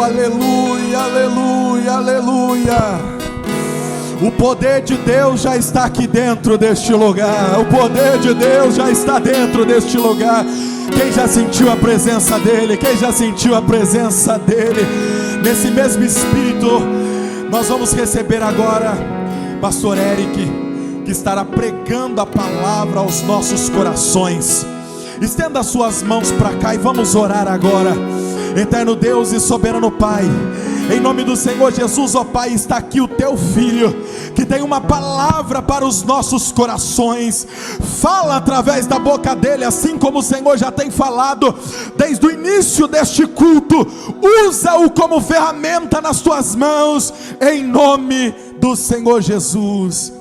aleluia, aleluia, aleluia. O poder de Deus já está aqui dentro deste lugar. O poder de Deus já está dentro deste lugar. Quem já sentiu a presença dEle? Quem já sentiu a presença dEle? Nesse mesmo espírito, nós vamos receber agora Pastor Eric, que estará pregando a palavra aos nossos corações. Estenda as suas mãos para cá e vamos orar agora. Eterno Deus e soberano Pai, em nome do Senhor Jesus, ó Pai, está aqui o teu filho, que tem uma palavra para os nossos corações. Fala através da boca dele, assim como o Senhor já tem falado desde o início deste culto. Usa-o como ferramenta nas tuas mãos, em nome do Senhor Jesus.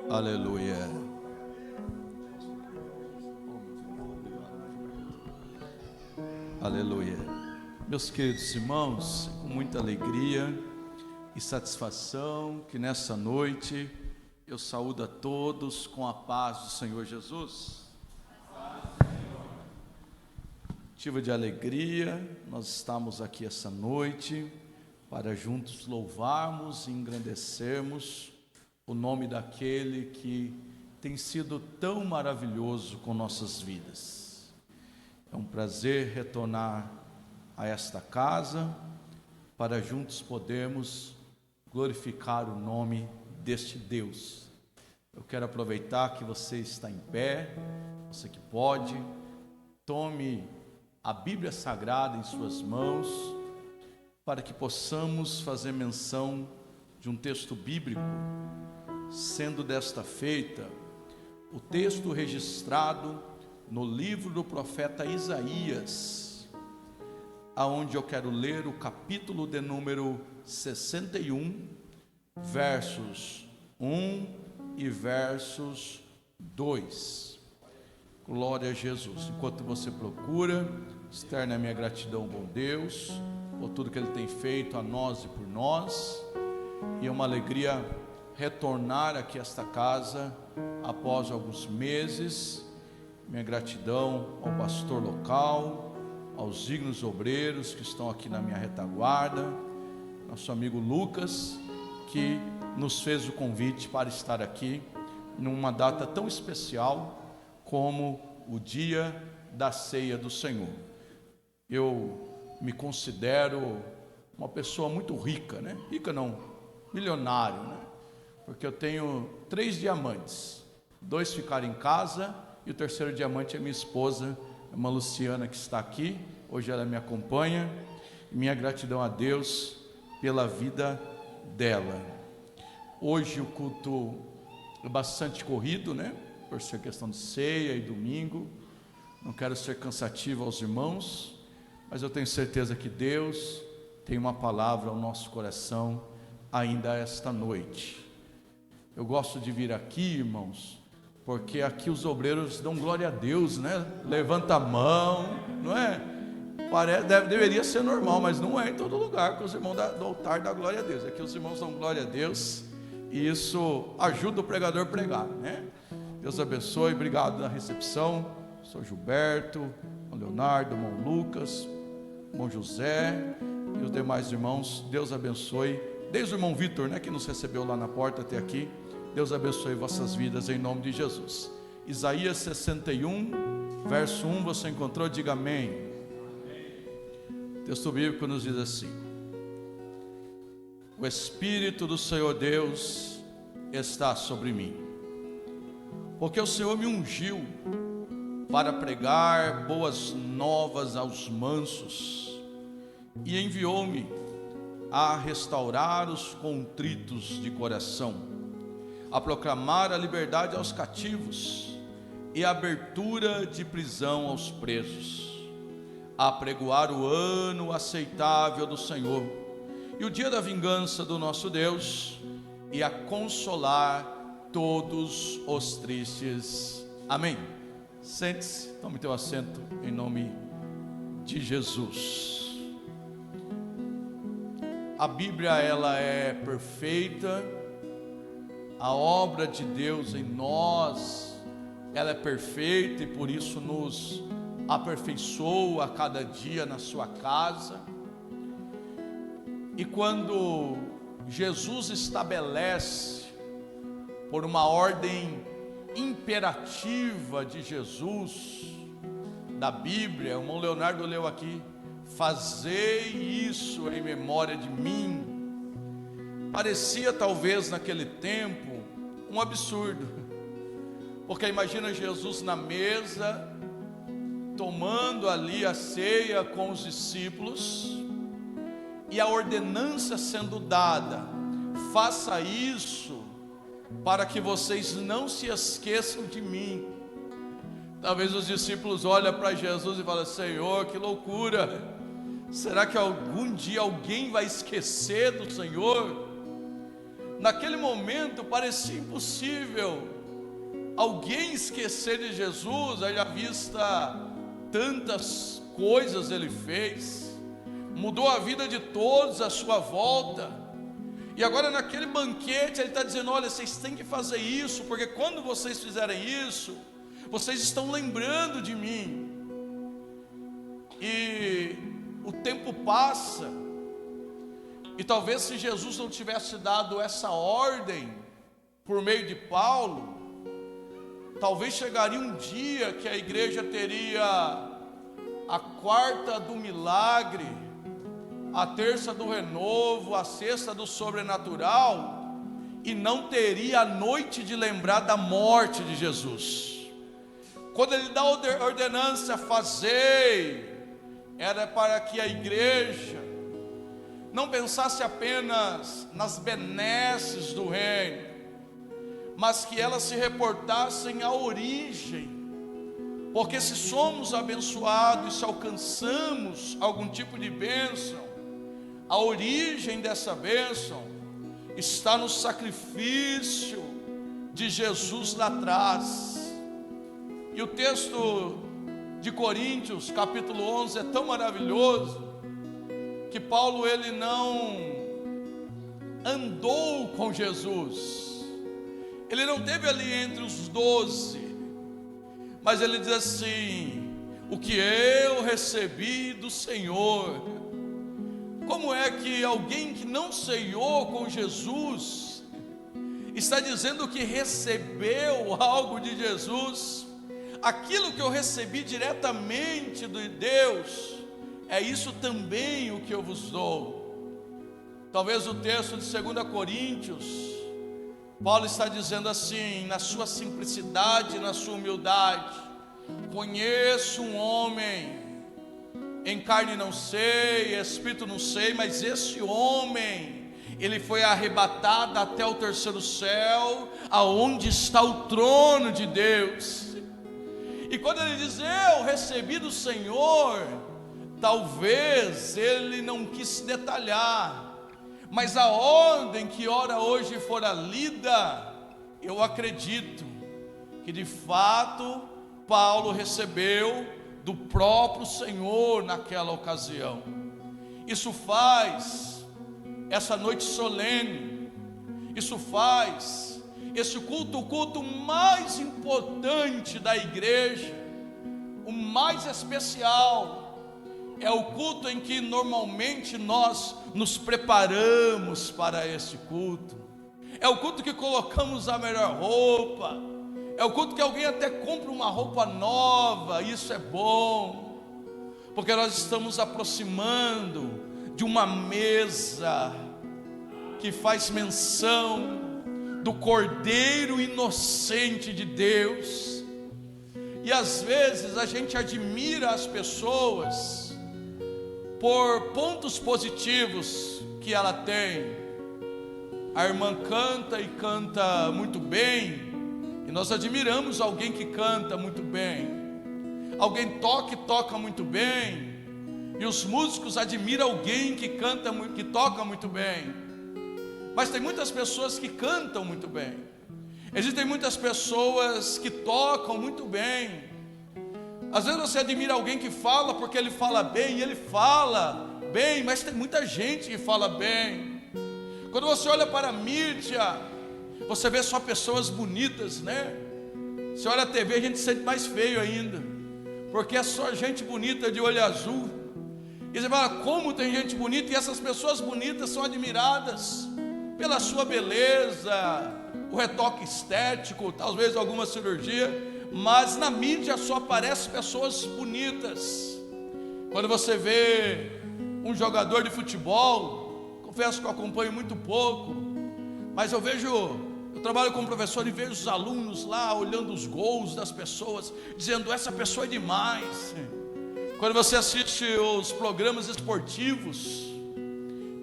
Aleluia. Aleluia. Meus queridos irmãos, com muita alegria e satisfação que nessa noite eu saúdo a todos com a paz do Senhor Jesus. Motivo de alegria, nós estamos aqui essa noite para juntos louvarmos e engrandecermos o nome daquele que tem sido tão maravilhoso com nossas vidas. É um prazer retornar a esta casa para juntos podermos glorificar o nome deste Deus. Eu quero aproveitar que você está em pé, você que pode, tome a Bíblia Sagrada em suas mãos, para que possamos fazer menção de um texto bíblico, sendo desta feita o texto registrado no livro do profeta Isaías, aonde eu quero ler o capítulo de número 61, versos 1 e versos 2. Glória a Jesus. Enquanto você procura, externa a minha gratidão, bom Deus, por tudo que Ele tem feito a nós e por nós, e é uma alegria retornar aqui a esta casa após alguns meses. Minha gratidão ao pastor local, aos dignos obreiros que estão aqui na minha retaguarda, nosso amigo Lucas, que nos fez o convite para estar aqui numa data tão especial como o dia da ceia do Senhor. Eu me considero uma pessoa muito rica, né? Rica não, milionário, né? Porque eu tenho 3 diamantes, 2 ficaram em casa, e o terceiro diamante é minha esposa, uma Luciana, que está aqui, hoje ela me acompanha, e minha gratidão a Deus pela vida dela. Hoje o culto é bastante corrido, né? Por ser questão de ceia e domingo, não quero ser cansativo aos irmãos, mas eu tenho certeza que Deus tem uma palavra ao nosso coração ainda esta noite. Eu gosto de vir aqui, irmãos, porque aqui os obreiros dão glória a Deus, né? Levanta a mão, não é? Deveria ser normal, mas não é em todo lugar que os irmãos do altar dão glória a Deus. Aqui os irmãos dão glória a Deus e isso ajuda o pregador a pregar, né? Deus abençoe, obrigado na recepção, Sr. Gilberto, irmão Leonardo, irmão Lucas, irmão José e os demais irmãos. Deus abençoe, desde o irmão Vitor, né, que nos recebeu lá na porta até aqui. Deus abençoe vossas vidas em nome de Jesus. Isaías 61, verso 1, você encontrou? Diga amém. O texto bíblico nos diz assim: o Espírito do Senhor Deus está sobre mim, porque o Senhor me ungiu para pregar boas novas aos mansos, e enviou-me a restaurar os contritos de coração, a proclamar a liberdade aos cativos e a abertura de prisão aos presos, a apregoar o ano aceitável do Senhor e o dia da vingança do nosso Deus, e a consolar todos os tristes. Amém. Sente-se, tome teu assento em nome de Jesus. A Bíblia, ela é perfeita. A obra de Deus em nós ela é perfeita e por isso nos aperfeiçoa a cada dia na sua casa. E quando Jesus estabelece, por uma ordem imperativa de Jesus, da Bíblia, o irmão Leonardo leu aqui, fazei isso em memória de mim, parecia talvez naquele tempo um absurdo, porque imagina Jesus na mesa, tomando ali a ceia com os discípulos, e a ordenança sendo dada, faça isso, para que vocês não se esqueçam de mim. Talvez os discípulos olhem para Jesus e falem: Senhor, que loucura, será que algum dia alguém vai esquecer do Senhor? Naquele momento parecia impossível alguém esquecer de Jesus, haja vista tantas coisas ele fez, mudou a vida de todos à sua volta. E agora naquele banquete ele está dizendo: olha, vocês têm que fazer isso, porque quando vocês fizerem isso, vocês estão lembrando de mim. E o tempo passa, e talvez se Jesus não tivesse dado essa ordem por meio de Paulo, talvez chegaria um dia que a igreja teria a quarta do milagre, a terça do renovo, a sexta do sobrenatural, e não teria a noite de lembrar da morte de Jesus. Quando ele dá a ordenança, fazei, era para que a igreja não pensasse apenas nas benesses do reino, mas que elas se reportassem à origem, porque se somos abençoados e se alcançamos algum tipo de bênção, a origem dessa bênção está no sacrifício de Jesus lá atrás. E o texto de Coríntios, capítulo 11, é tão maravilhoso, que Paulo, ele não andou com Jesus, ele não esteve ali entre os 12, mas ele diz assim: o que eu recebi do Senhor. Como é que alguém que não ceiou com Jesus está dizendo que recebeu algo de Jesus? Aquilo que eu recebi diretamente de Deus, é isso também o que eu vos dou. Talvez o texto de 2 Coríntios, Paulo está dizendo assim, na sua simplicidade, na sua humildade: conheço um homem, em carne não sei, espírito não sei, mas esse homem, ele foi arrebatado até o terceiro céu, aonde está o trono de Deus. E quando ele diz eu recebi do Senhor, talvez ele não quis detalhar, mas a ordem que ora hoje fora lida, eu acredito que de fato Paulo recebeu do próprio Senhor naquela ocasião. Isso faz essa noite solene, isso faz esse culto, o culto mais importante da igreja, o mais especial, é o culto em que normalmente nós nos preparamos para esse culto. É o culto que colocamos a melhor roupa, é o culto que alguém até compra uma roupa nova. Isso é bom, porque nós estamos aproximando de uma mesa que faz menção do Cordeiro inocente de Deus. E às vezes a gente admira as pessoas por pontos positivos que ela tem. A irmã canta e canta muito bem, e nós admiramos alguém que canta muito bem. Alguém toca e toca muito bem, e os músicos admiram alguém que canta, que toca muito bem. Mas tem muitas pessoas que cantam muito bem, existem muitas pessoas que tocam muito bem. Às vezes você admira alguém que fala porque ele fala bem, e ele fala bem, mas tem muita gente que fala bem. Quando você olha para a mídia, você vê só pessoas bonitas, né? Você olha a TV, a gente se sente mais feio ainda, porque é só gente bonita de olho azul. E você fala, como tem gente bonita? E essas pessoas bonitas são admiradas pela sua beleza, o retoque estético, talvez alguma cirurgia, mas na mídia só aparecem pessoas bonitas. Quando você vê um jogador de futebol, confesso que eu acompanho muito pouco, mas eu trabalho como professor e vejo os alunos lá olhando os gols das pessoas, dizendo, essa pessoa é demais. Quando você assiste os programas esportivos,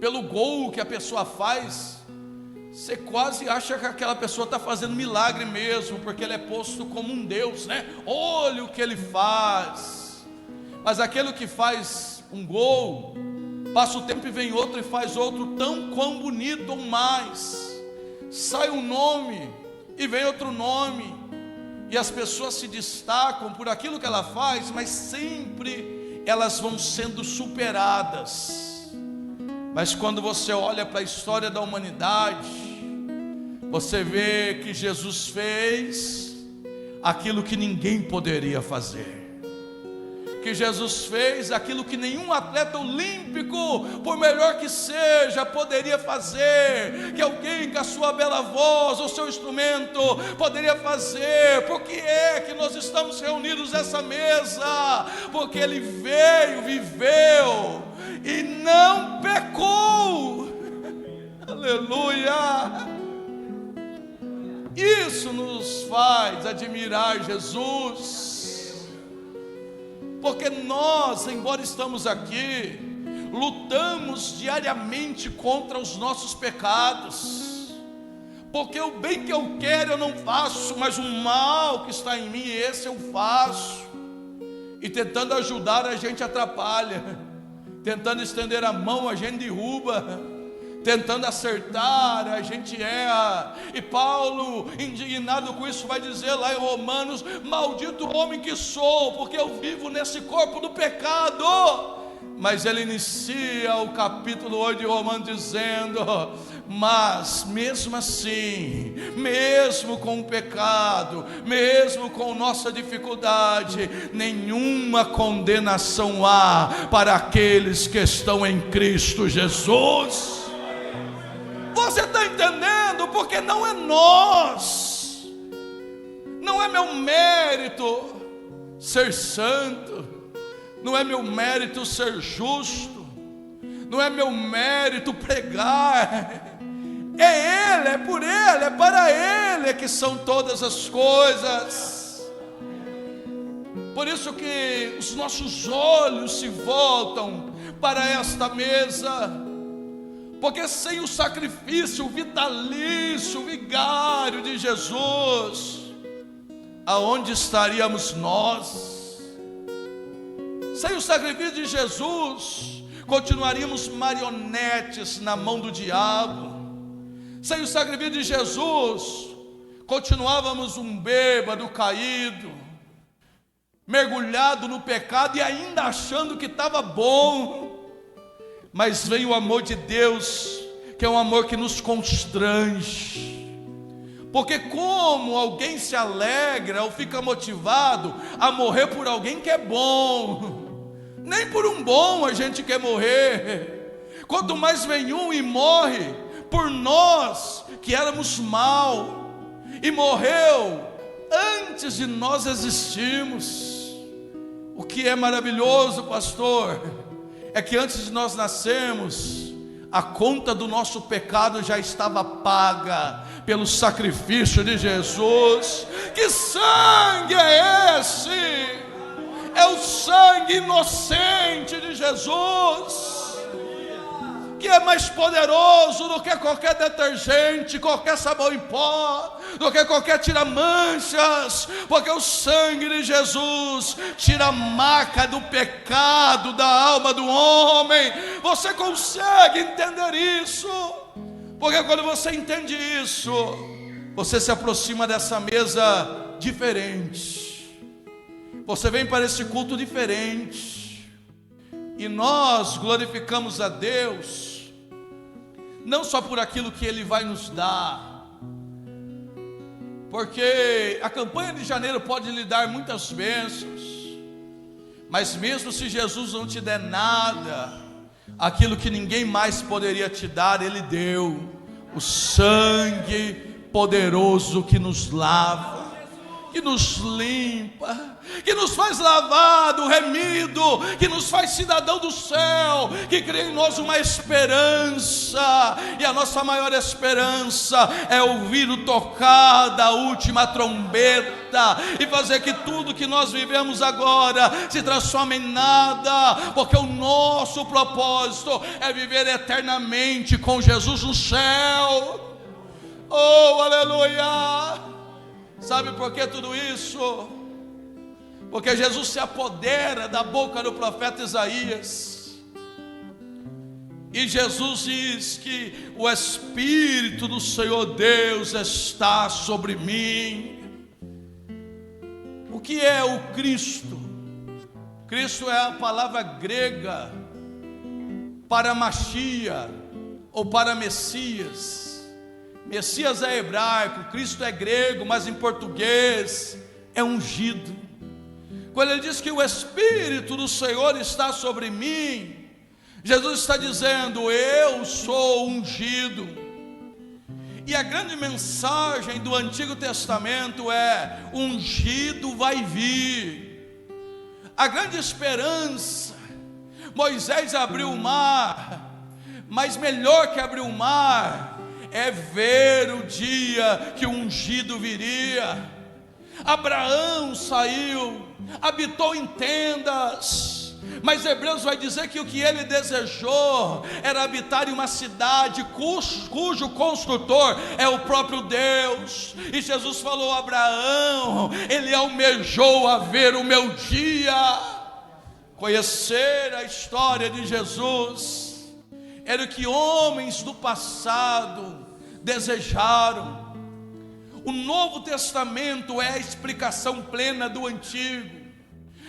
pelo gol que a pessoa faz, você quase acha que aquela pessoa está fazendo milagre mesmo, porque ele é posto como um Deus, né? Olha o que ele faz. Mas aquele que faz um gol, passa o tempo e vem outro e faz outro tão quão bonito ou mais. Sai um nome e vem outro nome, e as pessoas se destacam por aquilo que ela faz, mas sempre elas vão sendo superadas. Mas quando você olha para a história da humanidade, você vê que Jesus fez aquilo que ninguém poderia fazer, que Jesus fez aquilo que nenhum atleta olímpico, por melhor que seja, poderia fazer, que alguém com a sua bela voz, ou seu instrumento, poderia fazer. Por que é que nós estamos reunidos nessa mesa? Porque Ele veio, viveu e não pecou. Aleluia! Isso nos faz admirar Jesus, porque nós, embora estamos aqui, lutamos diariamente contra os nossos pecados, porque o bem que eu quero eu não faço, mas o mal que está em mim, esse eu faço. E tentando ajudar a gente atrapalha, tentando estender a mão a gente derruba, tentando acertar a gente erra. E Paulo, indignado com isso, vai dizer lá em Romanos, maldito homem que sou, porque eu vivo nesse corpo do pecado. Mas ele inicia o capítulo 8 de Romanos dizendo, mas mesmo assim, mesmo com o pecado, mesmo com nossa dificuldade, nenhuma condenação há para aqueles que estão em Cristo Jesus. Você está entendendo? Porque não é nós, não é meu mérito ser santo, não é meu mérito ser justo, não é meu mérito pregar, é Ele, é por Ele, é para Ele que são todas as coisas. Por isso que os nossos olhos se voltam para esta mesa, porque sem o sacrifício vitalício, vigário de Jesus, aonde estaríamos nós? Sem o sacrifício de Jesus, continuaríamos marionetes na mão do diabo. Sem o sacrifício de Jesus, continuávamos um bêbado caído, mergulhado no pecado e ainda achando que estava bom. Mas vem o amor de Deus, que é um amor que nos constrange, porque como alguém se alegra ou fica motivado a morrer por alguém que é bom? Nem por um bom a gente quer morrer, quanto mais vem um e morre por nós que éramos mal, e morreu antes de nós existirmos. O que é maravilhoso, pastor, é que antes de nós nascermos, a conta do nosso pecado já estava paga pelo sacrifício de Jesus. Que sangue é esse? É o sangue inocente de Jesus, que é mais poderoso do que qualquer detergente, qualquer sabão em pó, do que qualquer tira-manchas, porque o sangue de Jesus tira a marca do pecado da alma do homem. Você consegue entender isso? Porque quando você entende isso, você se aproxima dessa mesa diferente, você vem para esse culto diferente, e nós glorificamos a Deus, não só por aquilo que Ele vai nos dar, porque a campanha de janeiro pode lhe dar muitas bênçãos, mas mesmo se Jesus não te der nada, aquilo que ninguém mais poderia te dar, Ele deu: o sangue poderoso que nos lava, que nos limpa, que nos faz lavado, remido, que nos faz cidadão do céu, que cria em nós uma esperança, e a nossa maior esperança é ouvir o tocar da última trombeta, e fazer que tudo que nós vivemos agora se transforme em nada, porque o nosso propósito é viver eternamente com Jesus no céu. Oh, aleluia! Sabe por que tudo isso? Porque Jesus se apodera da boca do profeta Isaías, e Jesus diz que o Espírito do Senhor Deus está sobre mim. O que é o Cristo? Cristo é a palavra grega para Machia ou para Messias. Messias é hebraico, Cristo é grego, mas em português é ungido. Quando ele diz que o Espírito do Senhor está sobre mim, Jesus está dizendo: eu sou ungido. E a grande mensagem do Antigo Testamento é: ungido vai vir. A grande esperança, Moisés abriu o mar, mas melhor que abrir o mar é ver o dia que o ungido viria. Abraão saiu, habitou em tendas, mas Hebreus vai dizer que o que ele desejou era habitar em uma cidade cujo construtor é o próprio Deus. E Jesus falou: Abraão, ele almejou a ver o meu dia. Conhecer a história de Jesus era o que homens do passado desejaram. O Novo Testamento é a explicação plena do Antigo,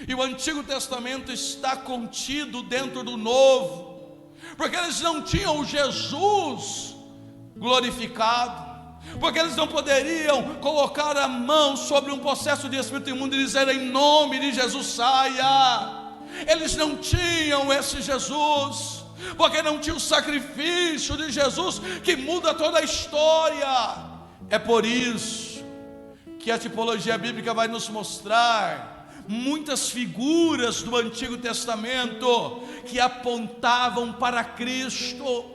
e o Antigo Testamento está contido dentro do Novo, porque eles não tinham o Jesus glorificado, porque eles não poderiam colocar a mão sobre um processo de espírito imundo e dizer: em nome de Jesus saia. Eles não tinham esse Jesus, porque não tinha o sacrifício de Jesus que muda toda a história. É por isso que a tipologia bíblica vai nos mostrar muitas figuras do Antigo Testamento que apontavam para Cristo.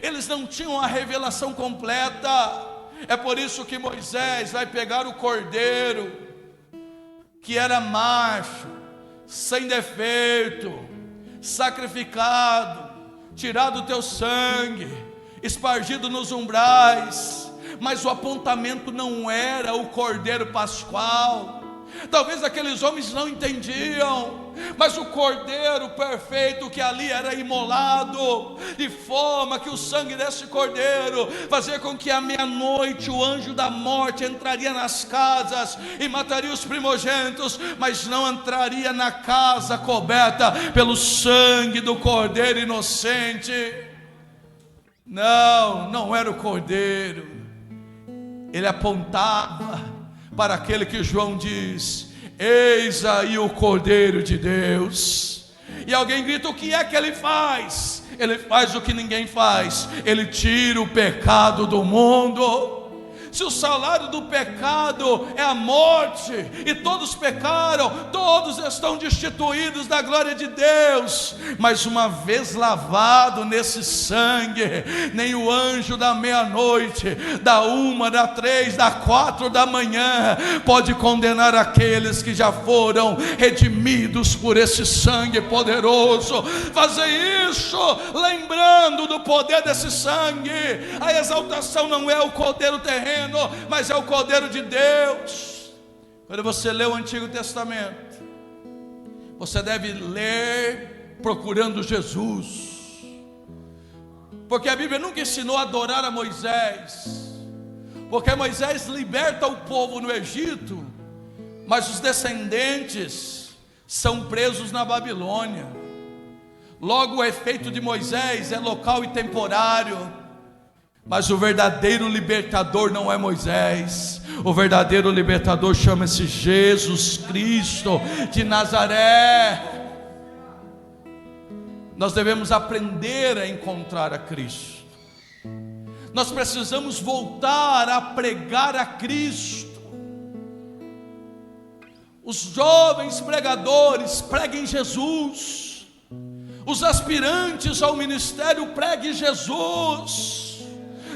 Eles não tinham a revelação completa. É por isso que Moisés vai pegar o cordeiro, que era macho, sem defeito, sacrificado, tirado o teu sangue, espargido nos umbrais, mas o apontamento não era o cordeiro pascual. Talvez aqueles homens não entendiam, mas o cordeiro perfeito que ali era imolado, de forma que o sangue desse cordeiro fazia com que à meia-noite o anjo da morte entraria nas casas e mataria os primogênitos, mas não entraria na casa coberta pelo sangue do cordeiro inocente. Não era o cordeiro. Ele apontava para aquele que João diz: eis aí o Cordeiro de Deus. E alguém grita: o que é que ele faz? Ele faz o que ninguém faz: ele tira o pecado do mundo. Se o salário do pecado é a morte, e todos pecaram, todos estão destituídos da glória de Deus, mas uma vez lavado nesse sangue, nem o anjo da meia-noite, da 1, da 3, da 4 da manhã pode condenar aqueles que já foram redimidos por esse sangue poderoso. Fazer isso lembrando do poder desse sangue. A exaltação não é o cordeiro terreno, mas é o Cordeiro de Deus. Quando você lê o Antigo Testamento, você deve ler procurando Jesus, porque a Bíblia nunca ensinou a adorar a Moisés, porque Moisés liberta o povo no Egito, mas os descendentes são presos na Babilônia. Logo, o efeito de Moisés é local e temporário. Mas o verdadeiro libertador não é Moisés. O verdadeiro libertador chama-se Jesus Cristo de Nazaré. Nós devemos aprender a encontrar a Cristo. Nós precisamos voltar a pregar a Cristo. Os jovens pregadores preguem Jesus. Os aspirantes ao ministério preguem Jesus.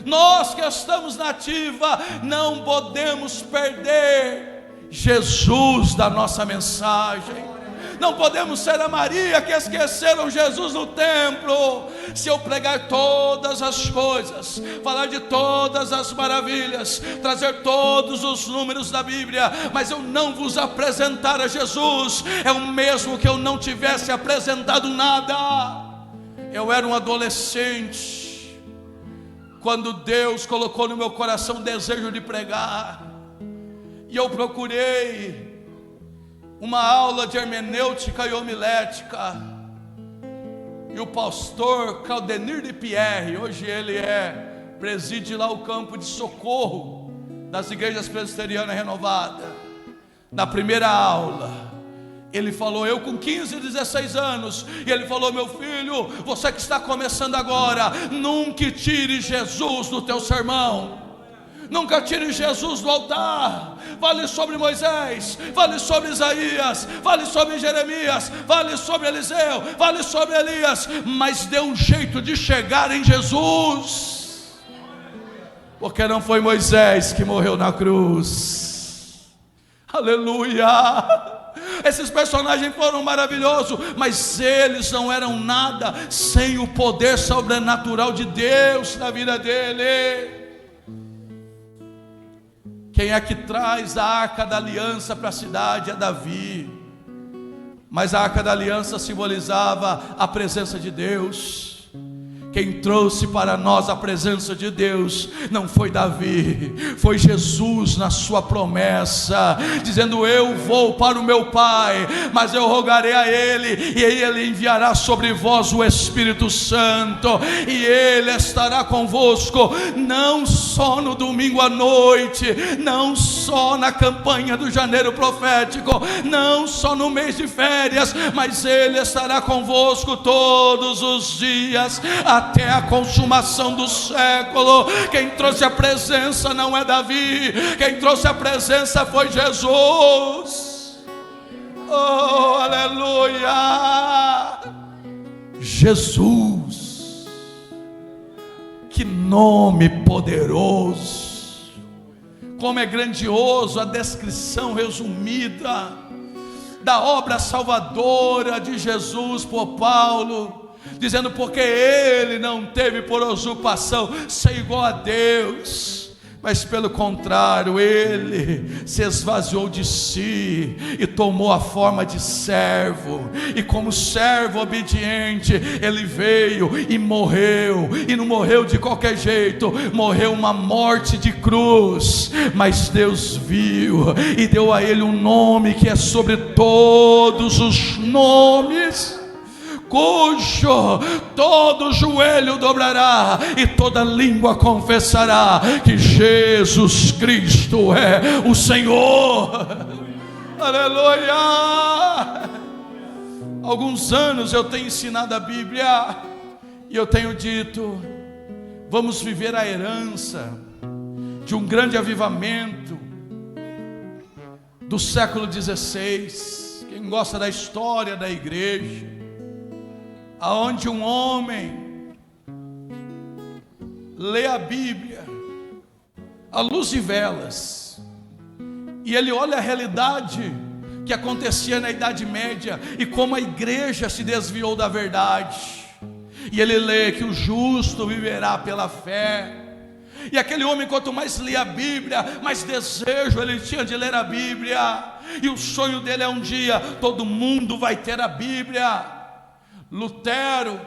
Nós que estamos na ativa não podemos perder Jesus da nossa mensagem. Não podemos ser a Maria que esqueceram Jesus no templo. Se eu pregar todas as coisas, falar de todas as maravilhas, trazer todos os números da Bíblia, mas eu não vos apresentar a Jesus, é o mesmo que eu não tivesse apresentado nada. Eu era um adolescente quando Deus colocou no meu coração o desejo de pregar, e eu procurei uma aula de hermenêutica e homilética, e o pastor Claudenir de Pierre, hoje ele preside lá o campo de socorro das igrejas presbiterianas renovadas. Na primeira aula ele falou, eu com 15, 16 anos, e ele falou: meu filho, você que está começando agora, nunca tire Jesus do teu sermão. Nunca tire Jesus do altar. Fale sobre Moisés, fale sobre Isaías, fale sobre Jeremias, fale sobre Eliseu, fale sobre Elias, mas dê um jeito de chegar em Jesus, porque não foi Moisés que morreu na cruz. Aleluia! Esses personagens foram maravilhosos, mas eles não eram nada sem o poder sobrenatural de Deus na vida dele. Quem é que traz a arca da aliança para a cidade? É Davi. Mas a arca da aliança simbolizava a presença de Deus. Quem trouxe para nós a presença de Deus não foi Davi, foi Jesus na sua promessa, dizendo: eu vou para o meu Pai, mas eu rogarei a Ele, e Ele enviará sobre vós o Espírito Santo, e Ele estará convosco, não só no domingo à noite, não só na campanha do janeiro profético, não só no mês de férias, mas Ele estará convosco todos os dias, até a consumação do século. Quem trouxe a presença não é Davi, quem trouxe a presença foi Jesus. Oh, aleluia! Jesus, que nome poderoso! Como é grandioso a descrição resumida da obra salvadora de Jesus por Paulo, dizendo: porque ele não teve por usurpação ser igual a Deus, mas pelo contrário, ele se esvaziou de si e tomou a forma de servo, e como servo obediente, ele veio e morreu, e não morreu de qualquer jeito, morreu uma morte de cruz, mas Deus viu e deu a ele um nome que é sobre todos os nomes, cujo todo joelho dobrará e toda língua confessará que Jesus Cristo é o Senhor. Aleluia! Alguns anos eu tenho ensinado a Bíblia e eu tenho dito: vamos viver a herança de um grande avivamento do século XVI. Quem gosta da história da igreja, aonde um homem lê a Bíblia à luz de velas, e ele olha a realidade que acontecia na Idade Média e como a igreja se desviou da verdade, e ele lê que o justo viverá pela fé. E aquele homem, quanto mais lia a Bíblia, mais desejo ele tinha de ler a Bíblia, e o sonho dele é: um dia todo mundo vai ter a Bíblia. Lutero,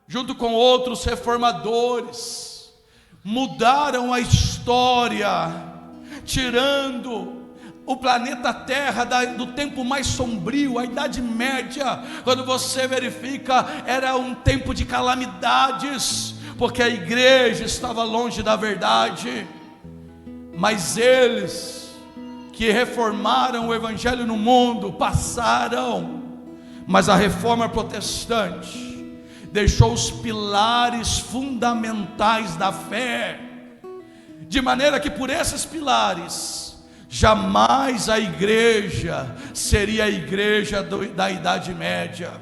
junto com outros reformadores, mudaram a história, tirando o planeta Terra do tempo mais sombrio, a Idade Média. Quando você verifica, era um tempo de calamidades, porque a igreja estava longe da verdade. Mas eles que reformaram o evangelho no mundo passaram. Mas a reforma protestante deixou os pilares fundamentais da fé, de maneira que por esses pilares jamais a igreja seria a igreja da Idade Média.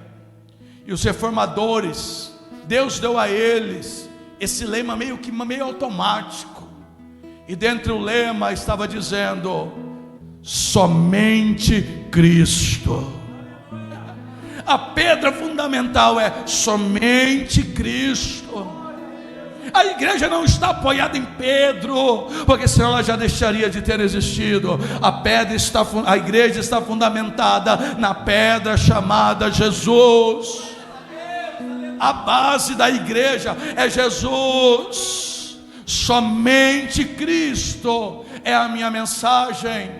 E os reformadores, Deus deu a eles esse lema meio automático, e dentro do lema estava dizendo: somente Cristo. A pedra fundamental é somente Cristo. A igreja não está apoiada em Pedro, porque senão ela já deixaria de ter existido. A igreja está fundamentada na pedra chamada Jesus. A base da igreja é Jesus. Somente Cristo é a minha mensagem.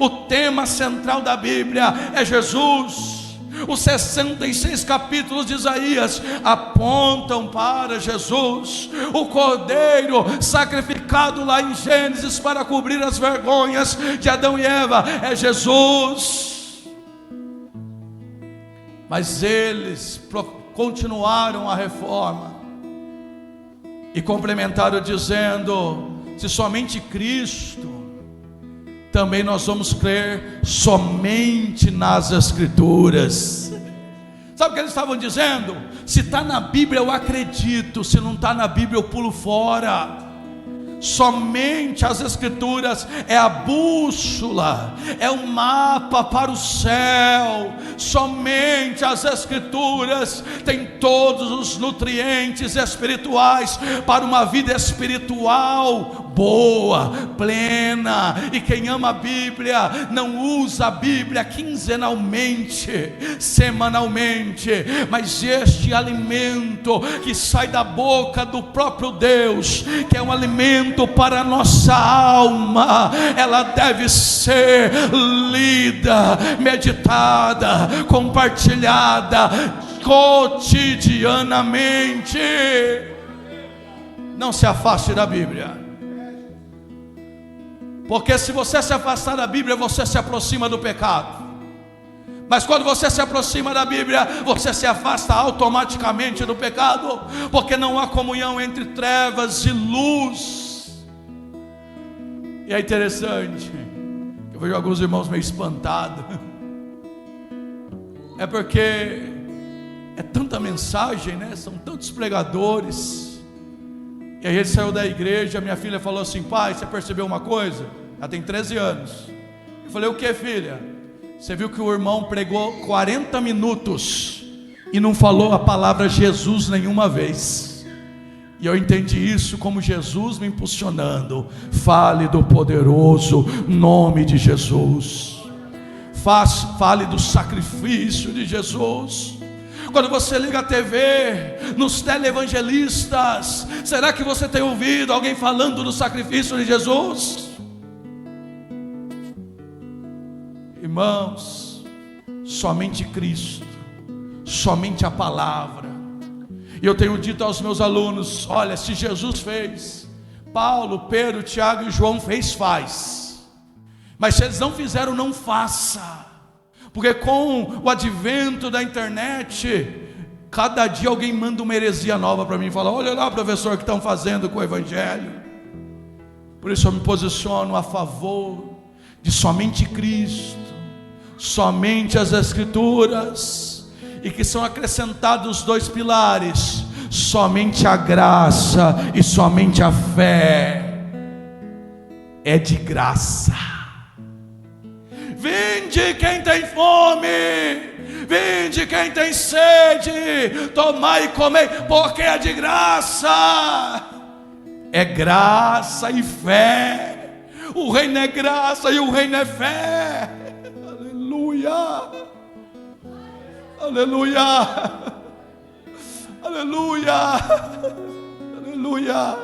O tema central da Bíblia é Jesus. Os 66 capítulos de Isaías apontam para Jesus, o Cordeiro sacrificado lá em Gênesis para cobrir as vergonhas de Adão e Eva. É Jesus. Mas eles continuaram a reforma e complementaram dizendo: se somente Cristo, também nós vamos crer somente nas Escrituras. Sabe o que eles estavam dizendo? Se está na Bíblia eu acredito, se não está na Bíblia eu pulo fora. Somente as Escrituras é a bússola, é o mapa para o céu. Somente as Escrituras têm todos os nutrientes espirituais para uma vida espiritual boa, plena. E quem ama a Bíblia não usa a Bíblia quinzenalmente, semanalmente, mas este alimento que sai da boca do próprio Deus, que é um alimento para a nossa alma, ela deve ser lida, meditada, compartilhada cotidianamente. Não se afaste da Bíblia, porque se você se afastar da Bíblia, você se aproxima do pecado. Mas quando você se aproxima da Bíblia, você se afasta automaticamente do pecado, porque não há comunhão entre trevas e luz. E é interessante, eu vejo alguns irmãos meio espantados, é porque é tanta mensagem, né? São tantos pregadores. E aí ele saiu da igreja, minha filha falou assim: pai, você percebeu uma coisa? Ela tem 13 anos. Eu falei: o que, filha? Você viu que o irmão pregou 40 minutos e não falou a palavra Jesus nenhuma vez. E eu entendi isso como Jesus me impulsionando: fale do poderoso nome de Jesus, fale do sacrifício de Jesus. Quando você liga a TV, nos televangelistas, será que você tem ouvido alguém falando do sacrifício de Jesus? Irmãos, somente Cristo, somente a palavra. E eu tenho dito aos meus alunos: olha, se Jesus fez, Paulo, Pedro, Tiago e João faz. Mas se eles não fizeram, não faça. Porque com o advento da internet, cada dia alguém manda uma heresia nova para mim e fala: olha lá, professor, o que estão fazendo com o Evangelho. Por isso eu me posiciono a favor de somente Cristo, somente as Escrituras, e que são acrescentados 2 pilares: somente a graça e somente a fé. É de graça. Vinde quem tem fome, vinde quem tem sede, tomai e comei, porque é de graça. É graça e fé. O reino é graça e o reino é fé. Aleluia, aleluia, aleluia, aleluia.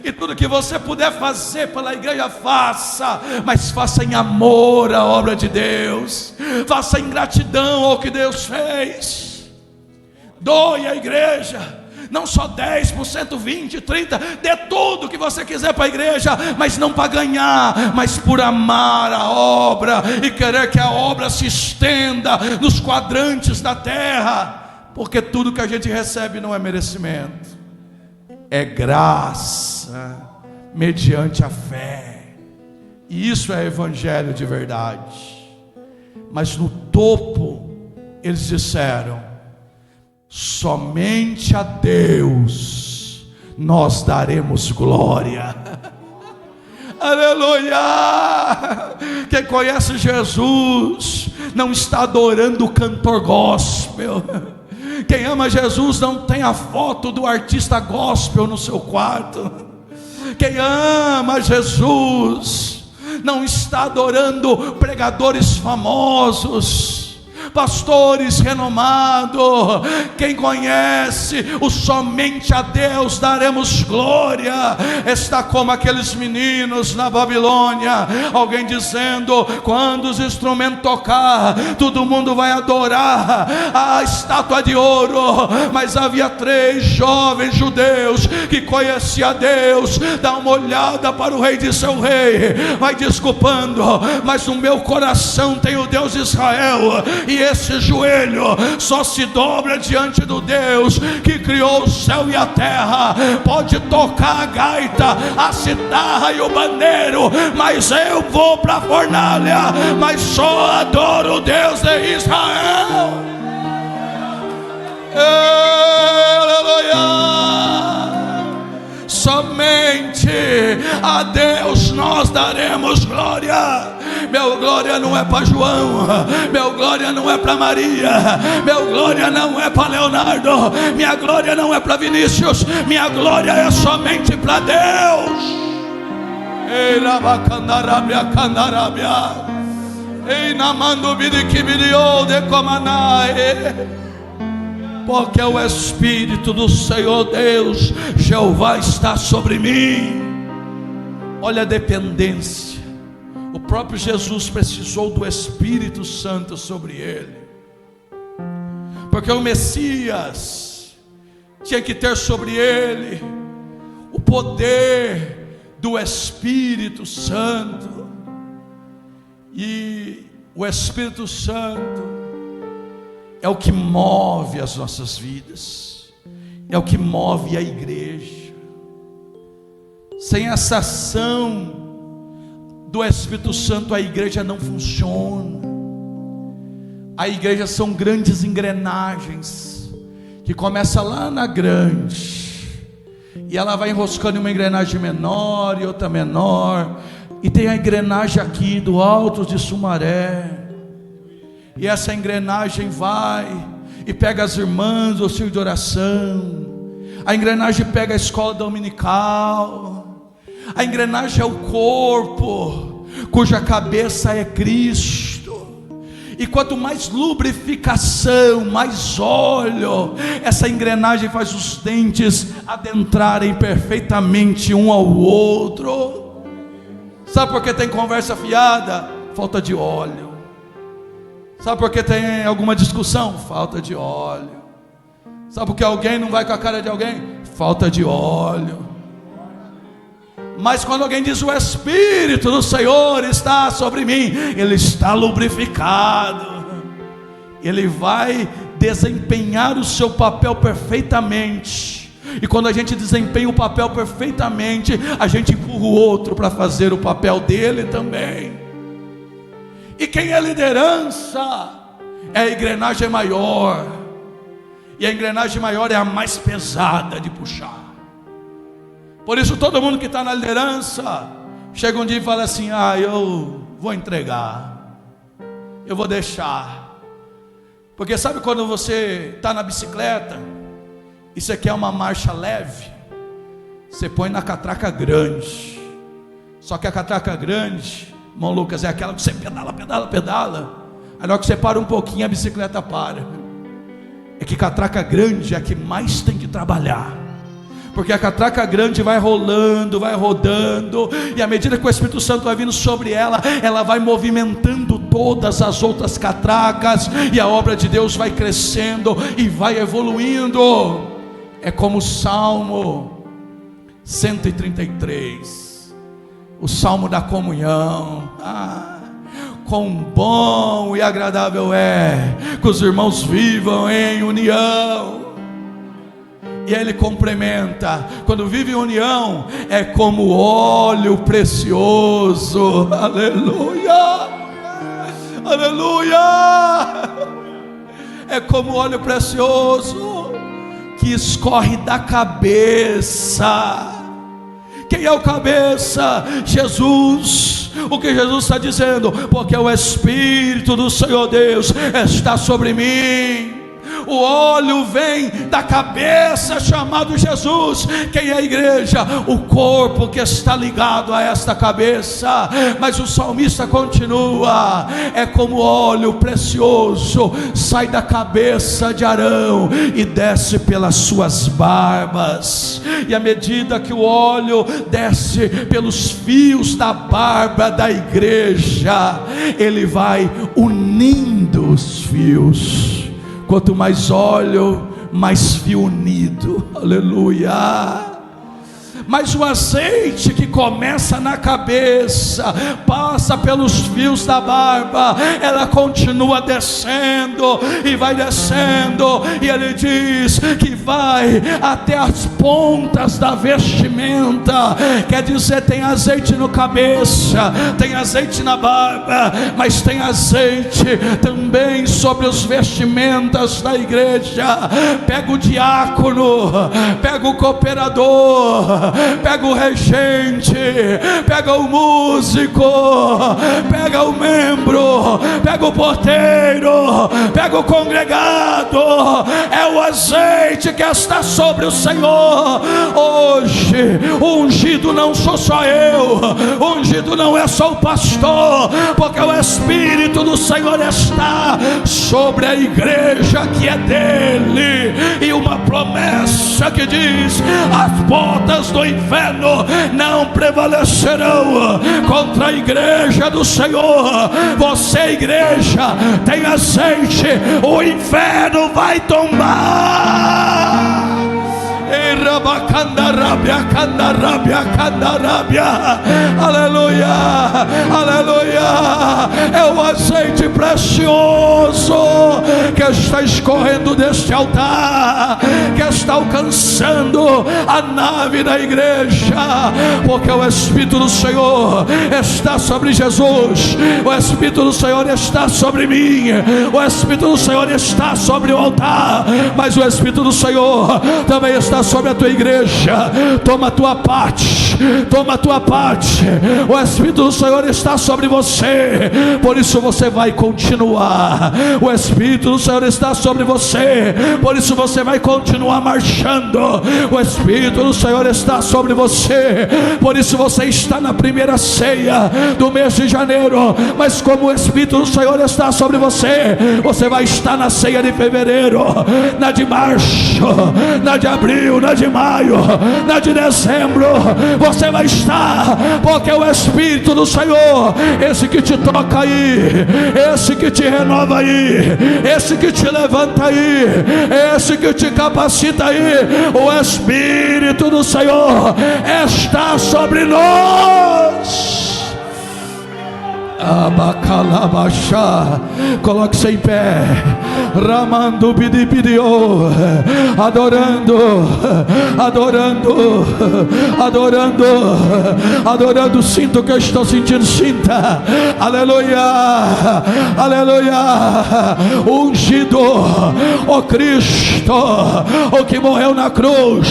E tudo que você puder fazer pela igreja, faça, mas faça em amor à obra de Deus, faça em gratidão ao que Deus fez. Doe à igreja, Não só 10%, 20%, 30%, dê tudo que você quiser para a igreja, mas não para ganhar, mas por amar a obra e querer que a obra se estenda nos quadrantes da terra, porque tudo que a gente recebe não é merecimento, é graça, mediante a fé. E isso é evangelho de verdade. Mas no topo eles disseram: somente a Deus nós daremos glória. Aleluia! Quem conhece Jesus não está adorando o cantor gospel. Quem ama Jesus não tem a foto do artista gospel no seu quarto. Quem ama Jesus não está adorando pregadores famosos, pastores renomados. Quem conhece o somente a Deus daremos glória, está como aqueles meninos na Babilônia, alguém dizendo: quando os instrumentos tocar, todo mundo vai adorar a estátua de ouro. Mas havia 3 jovens judeus que conheciam a Deus. Dá uma olhada para o rei de seu rei, vai desculpando, mas no meu coração tem o Deus de Israel, e esse joelho só se dobra diante do Deus que criou o céu e a terra. Pode tocar a gaita, a citarra e o bandeiro, mas eu vou para a fornalha, mas só adoro o Deus de Israel. Aleluia! Somente a Deus nós daremos glória. Meu glória não é para João, meu glória não é para Maria, meu glória não é para Leonardo, minha glória não é para Vinícius, minha glória é somente para Deus. Ei, Rabacandarabia, Candarabia, ei, Namando Biriquibirio de Comanae. Porque o Espírito do Senhor Deus, Jeová, está sobre mim. Olha a dependência. O próprio Jesus precisou do Espírito Santo sobre ele, porque o Messias tinha que ter sobre ele o poder do Espírito Santo. E o Espírito Santo é o que move as nossas vidas, é o que move a igreja. Sem essa ação do Espírito Santo, a igreja não funciona. A igreja são grandes engrenagens, que começa lá na grande, e ela vai enroscando em uma engrenagem menor e outra menor, e tem a engrenagem aqui do Alto de Sumaré, e essa engrenagem vai e pega as irmãs do auxílio de oração, a engrenagem pega a escola dominical, a engrenagem é o corpo, cuja cabeça é Cristo. E quanto mais lubrificação, mais óleo, essa engrenagem faz os dentes adentrarem perfeitamente um ao outro. Sabe por que tem conversa fiada? Falta de óleo. Sabe por que tem alguma discussão? Falta de óleo. Sabe por que alguém não vai com a cara de alguém? Falta de óleo. Mas quando alguém diz: o Espírito do Senhor está sobre mim, ele está lubrificado, ele vai desempenhar o seu papel perfeitamente. E quando a gente desempenha o papel perfeitamente, a gente empurra o outro para fazer o papel dele também. E quem é liderança é a engrenagem maior, e a engrenagem maior é a mais pesada de puxar. Por isso todo mundo que está na liderança chega um dia e fala assim: eu vou entregar, eu vou deixar. Porque sabe quando você está na bicicleta e você quer uma marcha leve, você põe na catraca grande. Só que a catraca grande, irmão Lucas, é aquela que você pedala, pedala, pedala. Aí na hora que você para um pouquinho, a bicicleta para. É que catraca grande é a que mais tem que trabalhar, porque a catraca grande vai rolando, vai rodando, e à medida que o Espírito Santo vai vindo sobre ela, ela vai movimentando todas as outras catracas, e a obra de Deus vai crescendo e vai evoluindo. É como o Salmo 133, o Salmo da comunhão. Quão bom e agradável é que os irmãos vivam em união. E ele complementa: quando vive em união, é como óleo precioso. Aleluia, aleluia. É como óleo precioso que escorre da cabeça. Quem é o cabeça? Jesus. O que Jesus está dizendo? Porque o Espírito do Senhor Deus está sobre mim. O óleo vem da cabeça, chamado Jesus. Quem é a igreja? O corpo que está ligado a esta cabeça. Mas o salmista continua: é como óleo precioso, sai da cabeça de Arão e desce pelas suas barbas. E à medida que o óleo desce pelos fios da barba da igreja, ele vai unindo os fios. Quanto mais óleo, mais fio unido. Aleluia. Mas o azeite que começa na cabeça, passa pelos fios da barba, ela continua descendo e vai descendo, e ele diz que vai até as pontas da vestimenta. Quer dizer, tem azeite no cabeça, tem azeite na barba, mas tem azeite também sobre os vestimentas da igreja. Pega o diácono, pega o cooperador, pega o regente, pega o músico, pega o membro, pega o porteiro, pega o congregado. É o azeite que está sobre o Senhor. Hoje o ungido não sou só eu, o ungido não é só o pastor, porque o Espírito do Senhor está sobre a igreja que é dele. E uma promessa que diz: as portas do inferno não prevalecerão contra a igreja do Senhor. Você, igreja, tem azeite, o inferno vai tombar. Aleluia, aleluia. É o azeite precioso que está escorrendo deste altar, que está alcançando a nave da igreja, porque o Espírito do Senhor está sobre Jesus, o Espírito do Senhor está sobre mim, o Espírito do Senhor está sobre o altar, mas o Espírito do Senhor também está sobre a tua igreja. Toma a tua parte, toma a tua parte. O Espírito do Senhor está sobre você, por isso você vai continuar. O Espírito do Senhor está sobre você, por isso você vai continuar marchando. O Espírito do Senhor está sobre você, por isso você está na primeira ceia do mês de janeiro. Mas como o Espírito do Senhor está sobre você, você vai estar na ceia de fevereiro, na de março, na de abril, na de maio, na de dezembro. Você vai estar, porque o Espírito do Senhor, esse que te toca aí, esse que te renova aí, esse que te levanta aí, esse que te capacita aí, o Espírito do Senhor está sobre nós. Abacalabachá. Coloque-se em pé, ramando bidibidio, adorando, adorando, adorando, adorando. Sinta o que eu estou sentindo, sinta. Aleluia, aleluia. Ungido, o Cristo, o que morreu na cruz,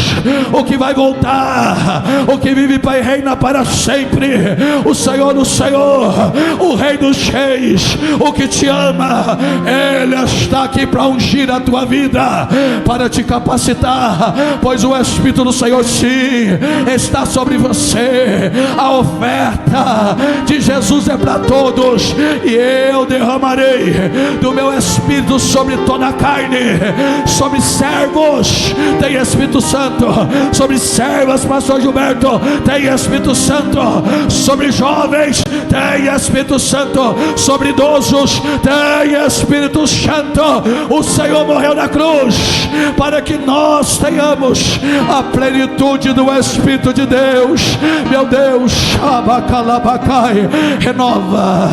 o que vai voltar, o que vive e reina para sempre, o Senhor do Senhor, o Rei dos Reis, o que te ama. Ele está aqui para ungir a tua vida, para te capacitar, pois o Espírito do Senhor sim está sobre você. A oferta de Jesus é para todos, e eu derramarei do meu Espírito sobre toda a carne, sobre servos tem Espírito Santo, sobre servas, pastor Gilberto, tem Espírito Santo, sobre jovens tem Espírito Espírito Santo, sobre idosos, tem Espírito Santo. O Senhor morreu na cruz para que nós tenhamos a plenitude do Espírito de Deus. Meu Deus, Abacalabacai, renova,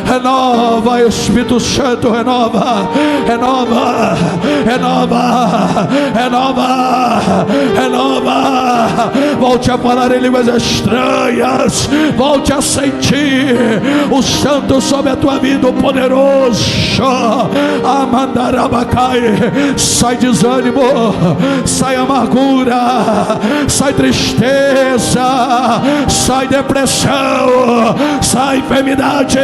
renova, Espírito Santo, renova, renova, renova, renova, renova. Volte a falar em línguas estranhas, volte a sentir o Santo sobre a tua vida, o poderoso. Amandarabacai. Sai desânimo, sai amargura, sai tristeza, sai depressão, sai enfermidade.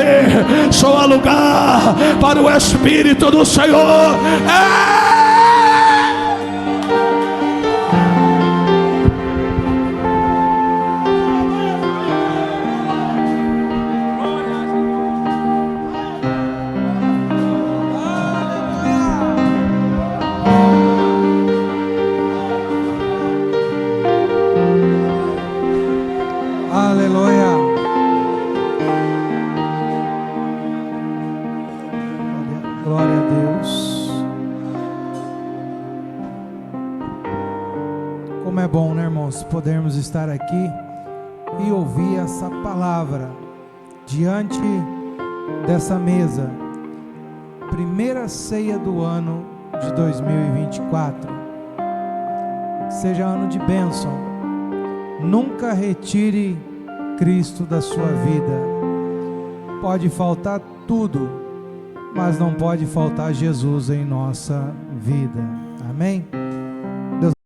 Só há lugar para o Espírito do Senhor. Podermos estar aqui e ouvir essa palavra diante dessa mesa, primeira ceia do ano de 2024. Seja ano de bênção. Nunca retire Cristo da sua vida. Pode faltar tudo, mas não pode faltar Jesus em nossa vida. Amém?